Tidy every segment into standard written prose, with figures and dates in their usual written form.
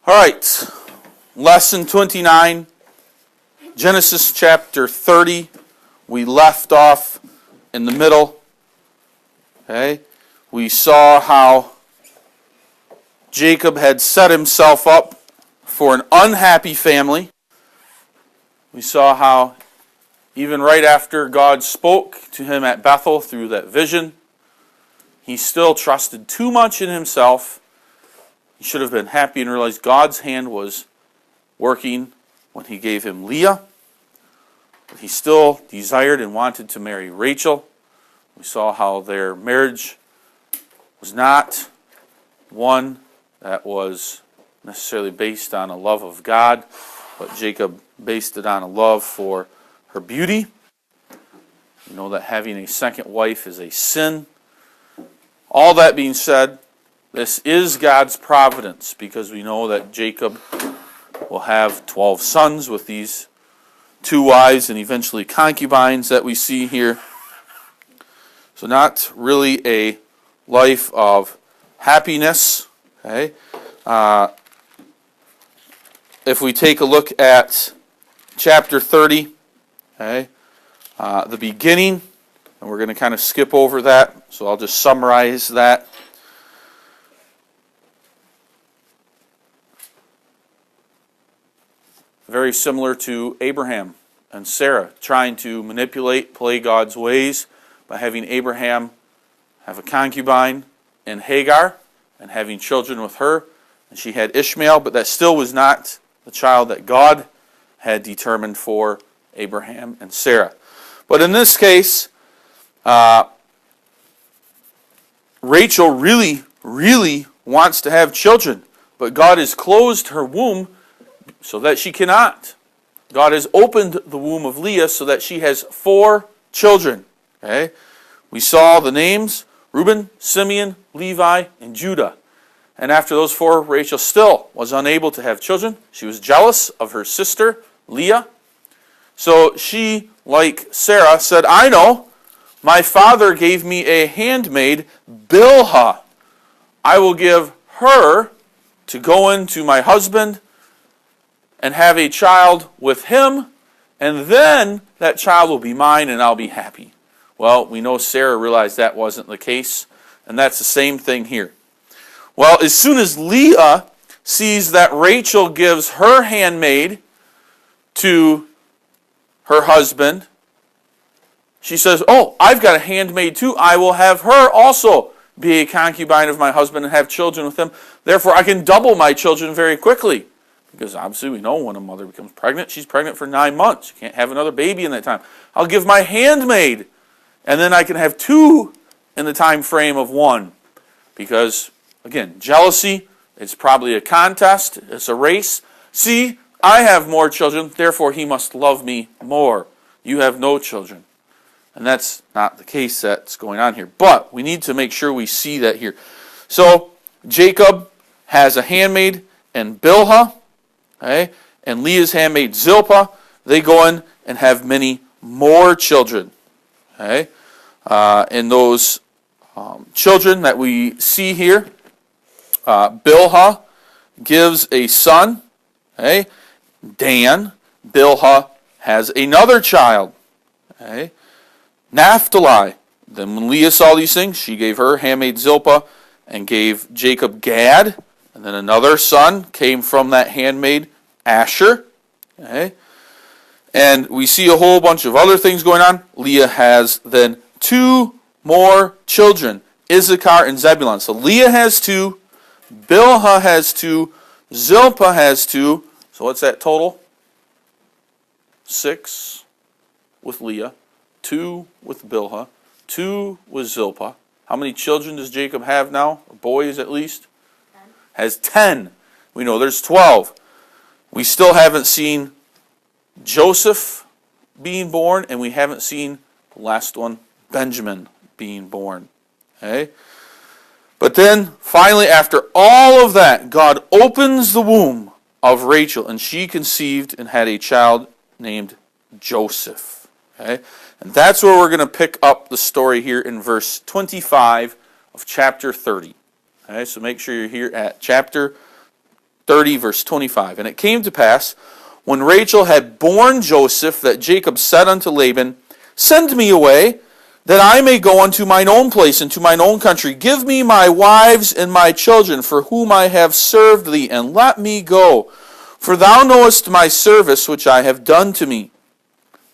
All right, lesson 29, Genesis chapter 30. We left off in the middle. Okay, we saw how Jacob had set himself up for an unhappy family. We saw how even right after God spoke to him at Bethel through that vision, he still trusted too much in himself. He should have been happy and realized God's hand was working when he gave him Leah. But he still desired and wanted to marry Rachel. We saw how their marriage was not one that was necessarily based on a love of God, but Jacob based it on a love for her beauty. You know that having a second wife is a sin. All that being said, this is God's providence, because we know that Jacob will have 12 sons with these 2 wives and eventually concubines that we see here. So not really a life of happiness. Okay. If we take a look at chapter 30, okay, the beginning, and we're going to kind of skip over that, so I'll just summarize that. Very similar to Abraham and Sarah trying to manipulate, play God's ways by having Abraham have a concubine in Hagar and having children with her. And she had Ishmael, but that still was not the child that God had determined for Abraham and Sarah. But in this case, Rachel really wants to have children, but God has closed her womb so that she cannot. God has opened the womb of Leah so that she has 4 children. Okay? We saw the names: Reuben, Simeon, Levi, and Judah. And after those 4, Rachel still was unable to have children. She was jealous of her sister, Leah. So she, like Sarah, said, I know, my father gave me a handmaid, Bilhah. I will give her to go into my husband and have a child with him, and then that child will be mine and I'll be happy. Well, we know Sarah realized that wasn't the case, and that's the same thing here. Well, as soon as Leah sees that Rachel gives her handmaid to her husband, she says, oh, I've got a handmaid too. I will have her also be a concubine of my husband and have children with him. Therefore, I can double my children very quickly. Because obviously we know when a mother becomes pregnant, she's pregnant for 9 months. You can't have another baby in that time. I'll give my handmaid, and then I can have 2 in the time frame of 1. Because, again, jealousy, it's probably a contest, it's a race. See, I have more children, therefore he must love me more. You have no children. And that's not the case that's going on here. But we need to make sure we see that here. So, Jacob has a handmaid and Bilhah. Okay? And Leah's handmaid Zilpah, they go in and have many more children. Okay? And those children that we see here, Bilhah gives a son, okay? Dan. Bilhah has another child. Okay? Naphtali. Then when Leah saw these things, she gave her handmaid Zilpah and gave Jacob Gad. And then another son came from that handmaid, Asher. Okay? And we see a whole bunch of other things going on. Leah has then 2 more children, Issachar and Zebulun. So Leah has 2, Bilhah has 2, Zilpah has 2. So what's that total? 6 with Leah, 2 with Bilhah, 2 with Zilpah. How many children does Jacob have now? Or boys at least? 10. Has 10. We know there's 12. We still haven't seen Joseph being born, and we haven't seen the last one, Benjamin, being born. Okay? But then, finally, after all of that, God opens the womb of Rachel, and she conceived and had a child named Joseph. Okay? And that's where we're going to pick up the story here in verse 25 of chapter 30. Okay, so make sure you're here at chapter 30, verse 25. And it came to pass, when Rachel had borne Joseph, that Jacob said unto Laban, Send me away, that I may go unto mine own place and to mine own country. Give me my wives and my children, for whom I have served thee, and let me go. For thou knowest my service which I have done to me.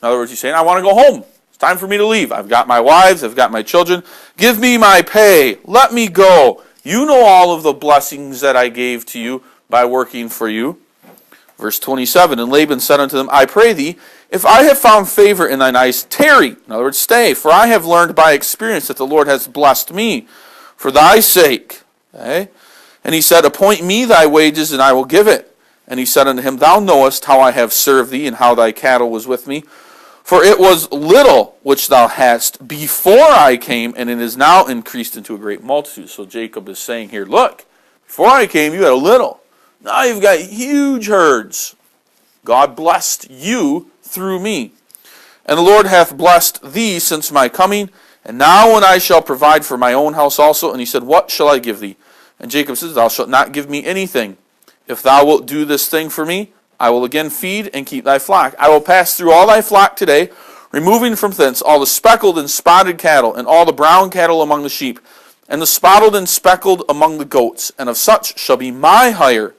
In other words, he's saying, I want to go home. It's time for me to leave. I've got my wives, I've got my children. Give me my pay. Let me go. You know all of the blessings that I gave to you by working for you. Verse 27, and Laban said unto them, I pray thee, if I have found favor in thine eyes, tarry. In other words, stay. For I have learned by experience that the Lord has blessed me for thy sake. Okay? And he said, Appoint me thy wages, and I will give it. And he said unto him, Thou knowest how I have served thee, and how thy cattle was with me. For it was little which thou hadst before I came, and it is now increased into a great multitude. So Jacob is saying here, look, before I came, you had a little. Now you've got huge herds. God blessed you through me. And the Lord hath blessed thee since my coming. And now when I shall provide for my own house also. And he said, What shall I give thee? And Jacob says, Thou shalt not give me anything. If thou wilt do this thing for me, I will again feed and keep thy flock. I will pass through all thy flock today, removing from thence all the speckled and spotted cattle, and all the brown cattle among the sheep, and the spotted and speckled among the goats. And of such shall be my hire.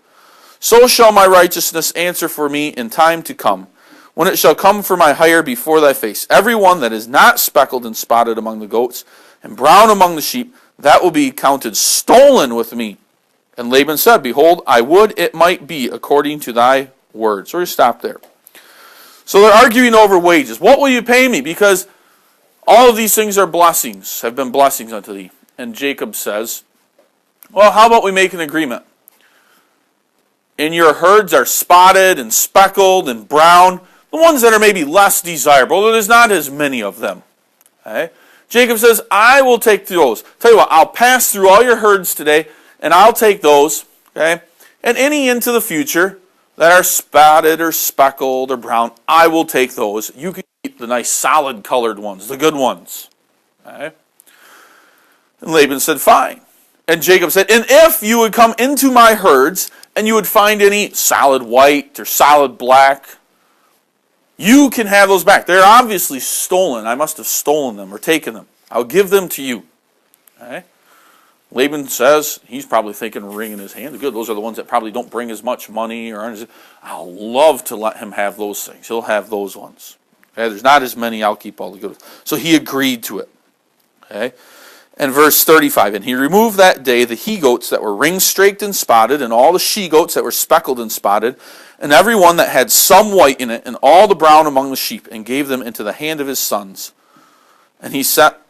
So shall my righteousness answer for me in time to come, when it shall come for my hire before thy face. Every one that is not speckled and spotted among the goats, and brown among the sheep, that will be counted stolen with me. And Laban said, Behold, I would it might be according to thy word. So we stop there. So they're arguing over wages. What will you pay me? Because all of these things are blessings, have been blessings unto thee. And Jacob says, Well, how about we make an agreement? And your herds are spotted and speckled and brown, the ones that are maybe less desirable, there's not as many of them. Okay? Jacob says, I will take those. Tell you what, I'll pass through all your herds today, and I'll take those, okay? And any into the future that are spotted or speckled or brown, I will take those. You can keep the nice solid colored ones, the good ones. Okay? And Laban said, Fine. And Jacob said, And if you would come into my herds, and you would find any solid white or solid black, you can have those back. They're obviously stolen. I must have stolen them or taken them. I'll give them to you. Okay? Laban says, he's probably thinking, wringing his hand, good, those are the ones that probably don't bring as much money. I'll love to let him have those things. He'll have those ones. Okay? There's not as many, I'll keep all the good ones. So he agreed to it. Okay? And verse 35, and he removed that day the he-goats that were ring-straked and spotted, and all the she-goats that were speckled and spotted, and every one that had some white in it, and all the brown among the sheep, and gave them into the hand of his sons. And he set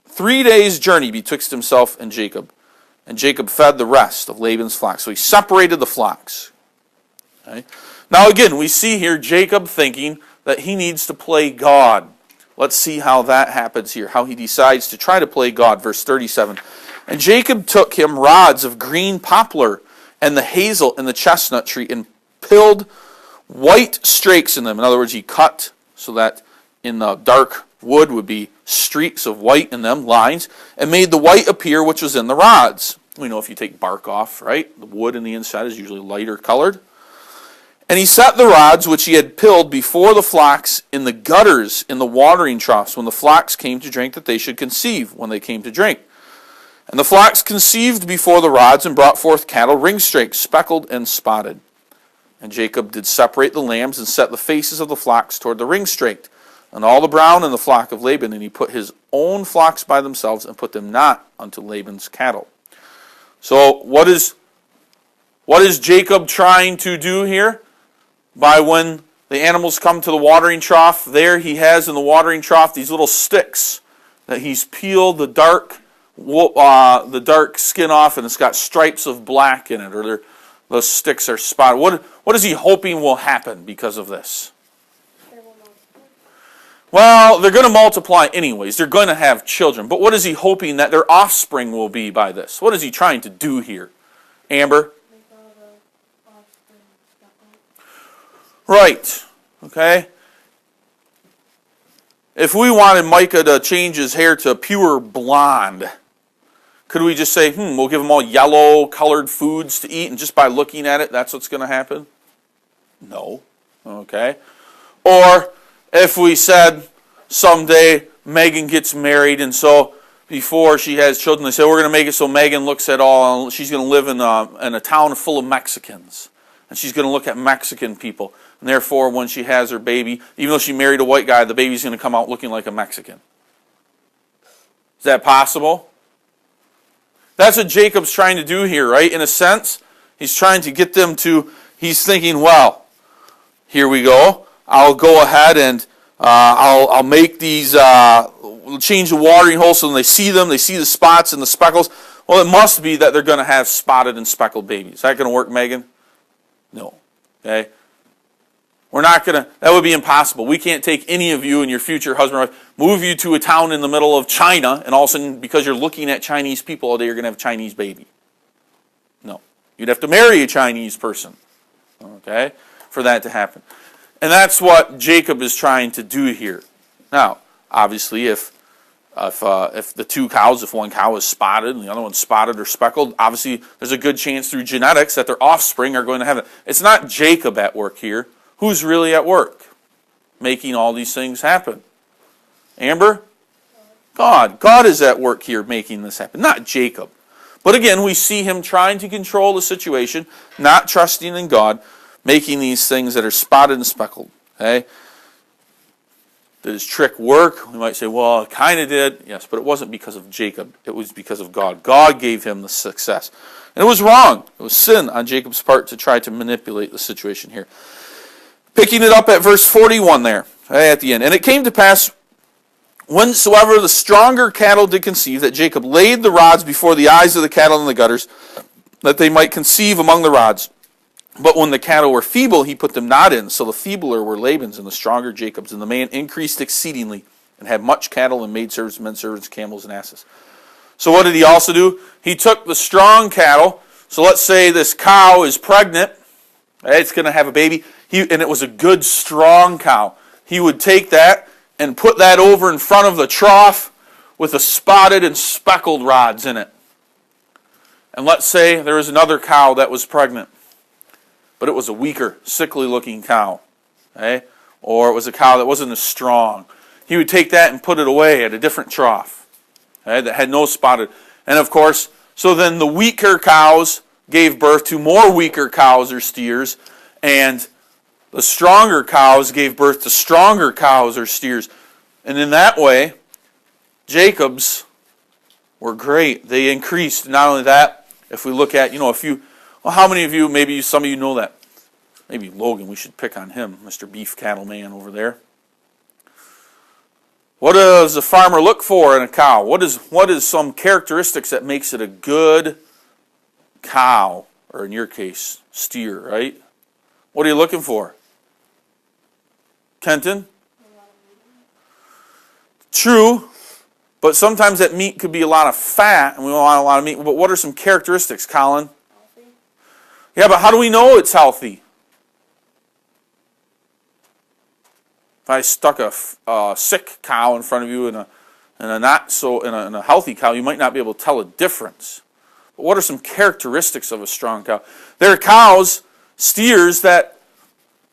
3 days' journey betwixt himself and Jacob. And Jacob fed the rest of Laban's flocks. So he separated the flocks. Okay? Now again, we see here Jacob thinking that he needs to play God. Let's see how that happens here, how he decides to try to play God. Verse 37. And Jacob took him rods of green poplar, and the hazel and the chestnut tree, and pilled white strakes in them. In other words, he cut so that in the dark wood would be streaks of white in them, lines, and made the white appear which was in the rods. We know if you take bark off, right, the wood in the inside is usually lighter colored. And he set the rods which he had pilled before the flocks in the gutters in the watering troughs when the flocks came to drink, that they should conceive when they came to drink. And the flocks conceived before the rods, and brought forth cattle ring-straked, speckled, and spotted. And Jacob did separate the lambs, and set the faces of the flocks toward the ring-straked, and all the brown in the flock of Laban. And he put his own flocks by themselves, and put them not unto Laban's cattle. So what is Jacob trying to do here? By when the animals come to the watering trough, there he has in the watering trough these little sticks that he's peeled the dark skin off, and it's got stripes of black in it, or those sticks are spotted. What is he hoping will happen because of this? Well, they're going to multiply anyways. They're going to have children. But what is he hoping that their offspring will be by this? What is he trying to do here? Amber? Right. Okay. If we wanted Micah to change his hair to pure blonde, Could we just say, we'll give them all yellow colored foods to eat, and just by looking at it, that's what's going to happen? No. Okay. Or if we said someday Megan gets married, and so before she has children, they say, we're going to make it so Megan looks at all, she's going to live in a town full of Mexicans. And she's going to look at Mexican people. And therefore, when she has her baby, even though she married a white guy, the baby's going to come out looking like a Mexican. Is that possible? That's what Jacob's trying to do here, right? In a sense, he's trying to get them to, he's thinking, well, here we go. I'll go ahead and I'll make these, change the watering holes so when they see them, they see the spots and the speckles. Well, it must be that they're going to have spotted and speckled babies. Is that going to work, Megan? No. Okay? We're not going to, that would be impossible. We can't take any of you and your future husband or wife, move you to a town in the middle of China, and all of a sudden, because you're looking at Chinese people all day, you're going to have a Chinese baby. No. You'd have to marry a Chinese person, okay, for that to happen. And that's what Jacob is trying to do here. Now, obviously, if the two cows, if one cow is spotted and the other one's spotted or speckled, obviously there's a good chance through genetics that their offspring are going to have it. It's not Jacob at work here. Who's really at work making all these things happen? Amber? God. God is at work here making this happen, not Jacob. But again, we see him trying to control the situation, not trusting in God, making these things that are spotted and speckled. Okay? Did his trick work? We might say, well, it kind of did. Yes, but it wasn't because of Jacob. It was because of God. God gave him the success. And it was wrong. It was sin on Jacob's part to try to manipulate the situation here. Picking it up at verse 41 there, at the end. And it came to pass, whensoever the stronger cattle did conceive, that Jacob laid the rods before the eyes of the cattle in the gutters, that they might conceive among the rods. But when the cattle were feeble, he put them not in. So the feebler were Laban's and the stronger Jacob's. And the man increased exceedingly, and had much cattle and maidservants, menservants, camels, and asses. So what did he also do? He took the strong cattle. So let's say this cow is pregnant. It's going to have a baby. And it was a good, strong cow. He would take that and put that over in front of the trough with the spotted and speckled rods in it. And let's say there was another cow that was pregnant, but it was a weaker, sickly-looking cow. Okay? Or it was a cow that wasn't as strong. He would take that and put it away at a different trough, okay, that had no spotted. And of course, so then the weaker cows gave birth to more weaker cows or steers, and the stronger cows gave birth to stronger cows or steers. And in that way, Jacob's were great. They increased. Not only that, if we look at, how many of you, maybe some of you know that? Maybe Logan, we should pick on him, Mr. Beef Cattle Man over there. What does a farmer look for in a cow? What is some characteristics that makes it a good cow, or in your case, steer, right? What are you looking for? Kenton? True, but sometimes that meat could be a lot of fat, and we don't want a lot of meat. But what are some characteristics, Colin? Healthy. Yeah, but how do we know it's healthy? If I stuck a sick cow in front of you and a healthy cow, you might not be able to tell a difference. But what are some characteristics of a strong cow? There are cows, steers, that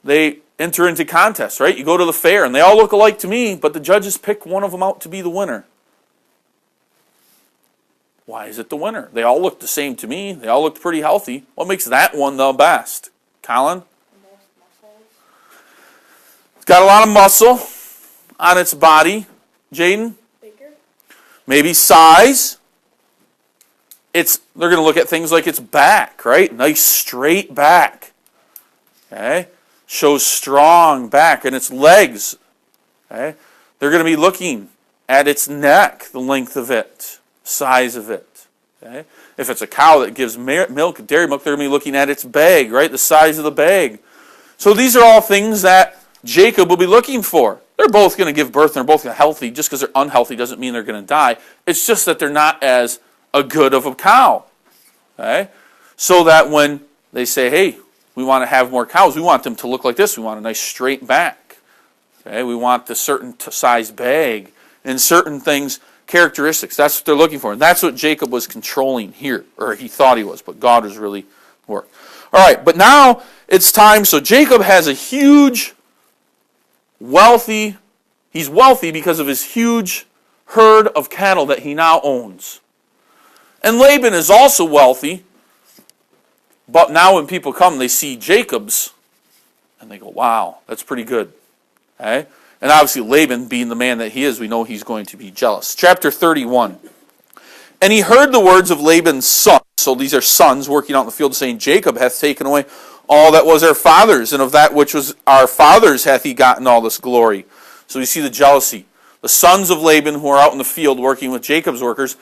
they enter into contests, right? You go to the fair, and they all look alike to me, but the judges pick one of them out to be the winner. Why is it the winner? They all look the same to me. They all look pretty healthy. What makes that one the best? Colin? It's got a lot of muscle on its body. Jaden? Bigger. Maybe size. They're going to look at things like its back, right? Nice straight back. Okay? Shows strong back, and its legs. Okay? They're going to be looking at its neck, the length of it, size of it. Okay? If it's a cow that gives milk, dairy milk, they're going to be looking at its bag, right? The size of the bag. So these are all things that Jacob will be looking for. They're both going to give birth, and they're both healthy. Just because they're unhealthy doesn't mean they're going to die. It's just that they're not as a good of a cow. Okay? So that when they say, hey, we want to have more cows, we want them to look like this. We want a nice straight back. Okay? We want the certain size bag and certain things characteristics. That's what they're looking for. And that's what Jacob was controlling here, or he thought he was, but God was really working. All right, but now it's time. So Jacob has a huge, he's wealthy because of his huge herd of cattle that he now owns. And Laban is also wealthy, but now when people come, they see Jacob's, and they go, wow, that's pretty good. Okay? And obviously Laban, being the man that he is, we know he's going to be jealous. Chapter 31. And he heard the words of Laban's sons. So these are sons working out in the field, saying, Jacob hath taken away all that was our father's, and of that which was our father's hath he gotten all this glory. So you see the jealousy. The sons of Laban who are out in the field working with Jacob's workers.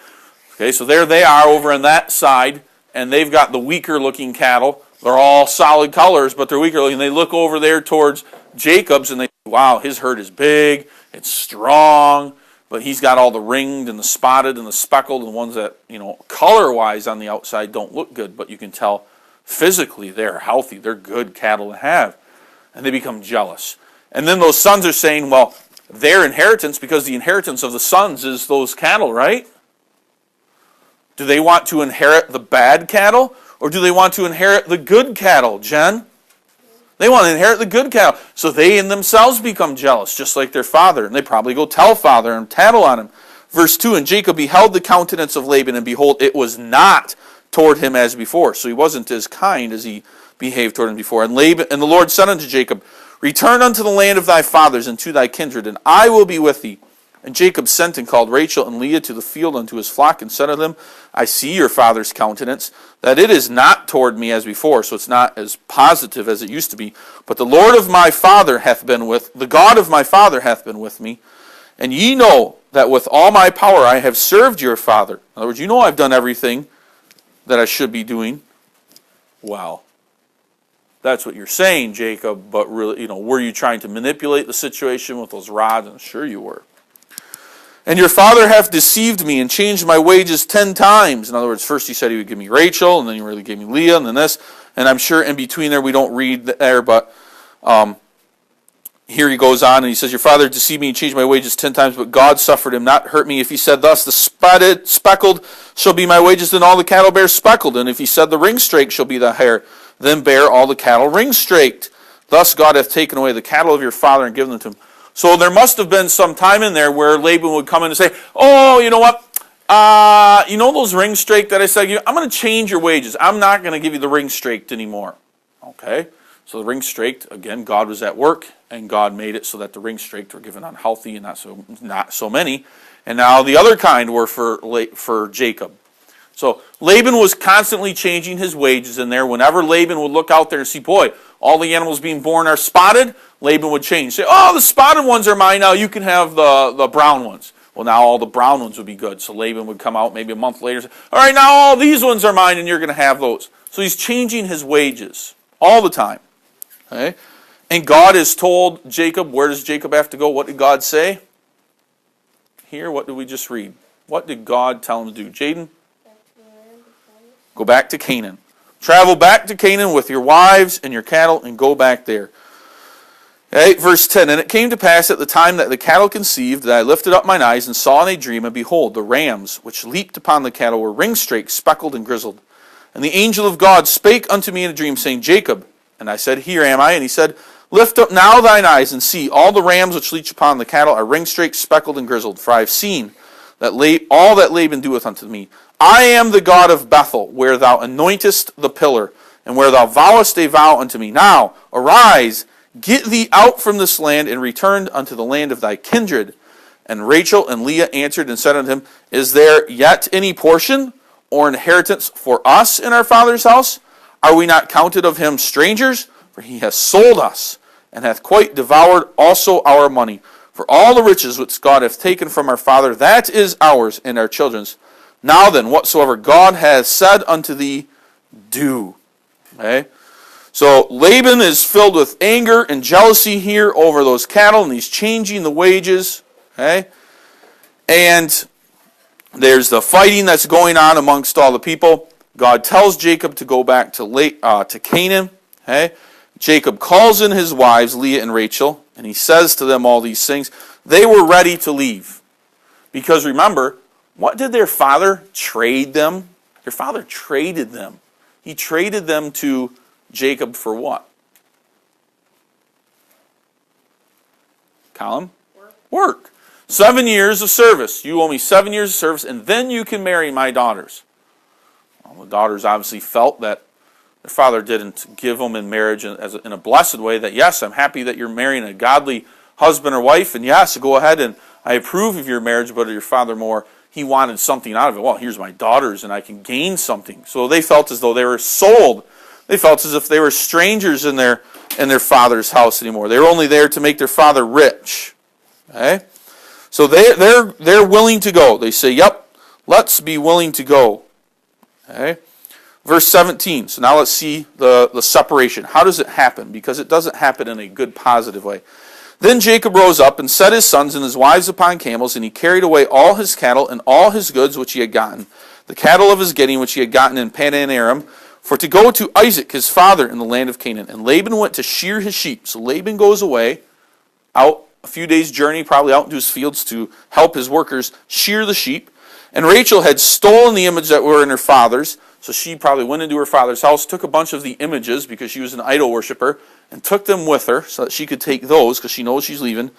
Okay, so there they are over on that side, and they've got the weaker looking cattle. They're all solid colors, but they're weaker looking. They look over there towards Jacob's, and they say, wow, his herd is big, it's strong, but he's got all the ringed and the spotted and the speckled, and the ones that, color-wise on the outside don't look good, but you can tell physically they're healthy, they're good cattle to have. And they become jealous. And then those sons are saying, well, their inheritance, because the inheritance of the sons is those cattle, right? Do they want to inherit the bad cattle, or do they want to inherit the good cattle, Jen? They want to inherit the good cattle. So they in themselves become jealous, just like their father. And they probably go tell father and tattle on him. Verse 2, and Jacob beheld the countenance of Laban, and behold, it was not toward him as before. So he wasn't as kind as he behaved toward him before. And the Lord said unto Jacob, return unto the land of thy fathers and to thy kindred, and I will be with thee. And Jacob sent and called Rachel and Leah to the field unto his flock, and said unto them, I see your father's countenance, that it is not toward me as before. So it's not as positive as it used to be. But the Lord of my father the God of my father hath been with me. And ye know that with all my power I have served your father. In other words, I've done everything that I should be doing. Wow. That's what you're saying, Jacob, but really, were you trying to manipulate the situation with those rods? And sure you were. And your father hath deceived me and changed my wages 10 times. In other words, first he said he would give me Rachel, and then he really gave me Leah, and then this. And I'm sure in between there we don't read there, but here he goes on and he says, your father deceived me and changed my wages 10 times, but God suffered him not hurt me. If he said thus, the speckled shall be my wages, then all the cattle bear speckled. And if he said the ring-straked shall be the hair, then bear all the cattle ring-straked. Thus God hath taken away the cattle of your father and given them to him. So there must have been some time in there where Laban would come in and say, oh, you know what? Those ring-straked that I said, I'm going to change your wages. I'm not going to give you the ring-straked anymore. Okay? So the ring-straked, again, God was at work, and God made it so that the ring-straked were given unhealthy and not so many. And now the other kind were for Jacob. So Laban was constantly changing his wages in there. Whenever Laban would look out there and see, boy, all the animals being born are spotted, Laban would change. Say, oh, the spotted ones are mine now. You can have the brown ones. Well, now all the brown ones would be good. So Laban would come out maybe a month later and say, all right, now all these ones are mine and you're going to have those. So he's changing his wages all the time. Okay? And God has told Jacob, where does Jacob have to go? What did God say? Here, what did we just read? What did God tell him to do? Jaden? Go back to Canaan. Travel back to Canaan with your wives and your cattle and go back there. Okay, verse 10, and it came to pass at the time that the cattle conceived that I lifted up mine eyes and saw in a dream, and behold, the rams which leaped upon the cattle were ring-straked, speckled, and grizzled. And the angel of God spake unto me in a dream, saying, Jacob. And I said, Here am I. And he said, Lift up now thine eyes and see, all the rams which leap upon the cattle are ring-straked, speckled, and grizzled. For I have seen that all that Laban doeth unto me. I am the God of Bethel, where thou anointest the pillar, and where thou vowest a vow unto me. Now arise, get thee out from this land, and return unto the land of thy kindred. And Rachel and Leah answered and said unto him, Is there yet any portion or inheritance for us in our father's house? Are we not counted of him strangers? For he hath sold us, and hath quite devoured also our money. For all the riches which God hath taken from our father, that is ours and our children's. Now then, whatsoever God hath said unto thee, do. Okay? So Laban is filled with anger and jealousy here over those cattle, and he's changing the wages. Okay? And there's the fighting that's going on amongst all the people. God tells Jacob to go back to Canaan. Okay? Jacob calls in his wives, Leah and Rachel, and he says to them all these things. They were ready to leave. Because remember, What did their father trade them? Their father traded them. He traded them to Jacob for what? Column? Work. 7 years of service. You owe me 7 years of service, and then you can marry my daughters. Well, the daughters obviously felt that their father didn't give them in marriage in a blessed way, that yes, I'm happy that you're marrying a godly husband or wife, and yes, go ahead and I approve of your marriage, but your father more, he wanted something out of it. Well, here's my daughters, and I can gain something. So they felt as though they were sold. They felt as if they were strangers in their father's house anymore. They were only there to make their father rich. Okay? So they're willing to go. They say, yep, let's be willing to go. Okay? Verse 17. So now let's see the separation. How does it happen? Because it doesn't happen in a good, positive way. Then Jacob rose up and set his sons and his wives upon camels, and he carried away all his cattle and all his goods which he had gotten, the cattle of his getting which he had gotten in Padan Aram, for to go to Isaac his father in the land of Canaan. And Laban went to shear his sheep. So Laban goes away, out a few days' journey, probably out into his fields to help his workers shear the sheep. And Rachel had stolen the image that were in her father's. So she probably went into her father's house, took a bunch of the images because she was an idol worshiper, and took them with her so that she could take those because she knows she's leaving.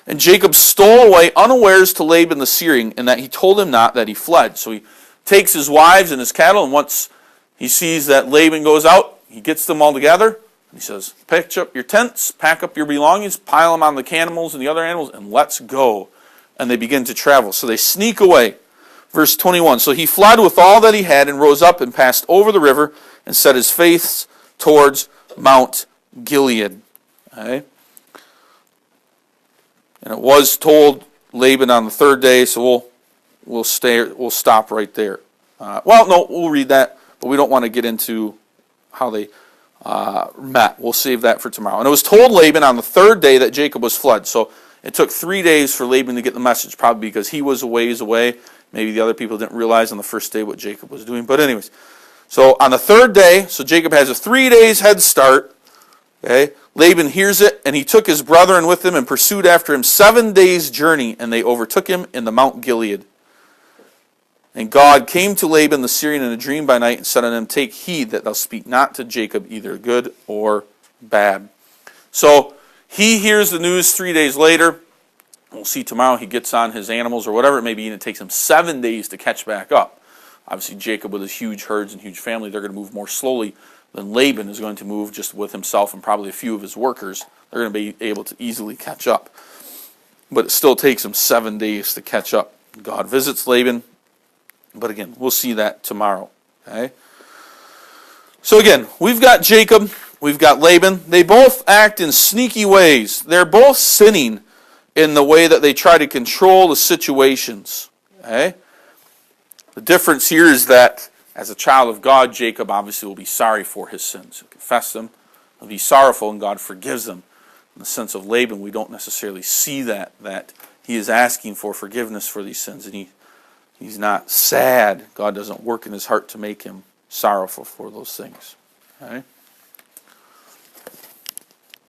And Jacob stole away unawares to Laban the Syrian, and that he told him not that he fled. So he takes his wives and his cattle, and once he sees that Laban goes out, he gets them all together, and he says, "Pitch up your tents, pack up your belongings, pile them on the camels and the other animals, and let's go." And they begin to travel. So they sneak away. Verse 21, so he fled with all that he had and rose up and passed over the river and set his face towards Mount Gilead. Okay? And it was told Laban on the third day, so we'll stop right there. We'll read that, but we don't want to get into how they met. We'll save that for tomorrow. And it was told Laban on the third day that Jacob was fled. So it took 3 days for Laban to get the message, probably because he was a ways away. Maybe the other people didn't realize on the first day what Jacob was doing. But anyways, so on the third day, so Jacob has a 3 days head start. Okay, Laban hears it, and he took his brethren with him and pursued after him 7 days' journey, and they overtook him in the Mount Gilead. And God came to Laban the Syrian in a dream by night and said unto him, "Take heed that thou speak not to Jacob either good or bad." So he hears the news 3 days later. We'll see tomorrow he gets on his animals or whatever it may be, and it takes him 7 days to catch back up. Obviously, Jacob with his huge herds and huge family, they're going to move more slowly than Laban is going to move just with himself and probably a few of his workers. They're going to be able to easily catch up. But it still takes him 7 days to catch up. God visits Laban, but again, we'll see that tomorrow. Okay? So again, we've got Jacob, we've got Laban. They both act in sneaky ways. They're both sinning in the way that they try to control the situations. Okay? The difference here is that as a child of God, Jacob obviously will be sorry for his sins. He'll confess them. He'll be sorrowful, and God forgives them. In the sense of Laban, we don't necessarily see that he is asking for forgiveness for these sins, and he's not sad. God doesn't work in his heart to make him sorrowful for those things. Okay?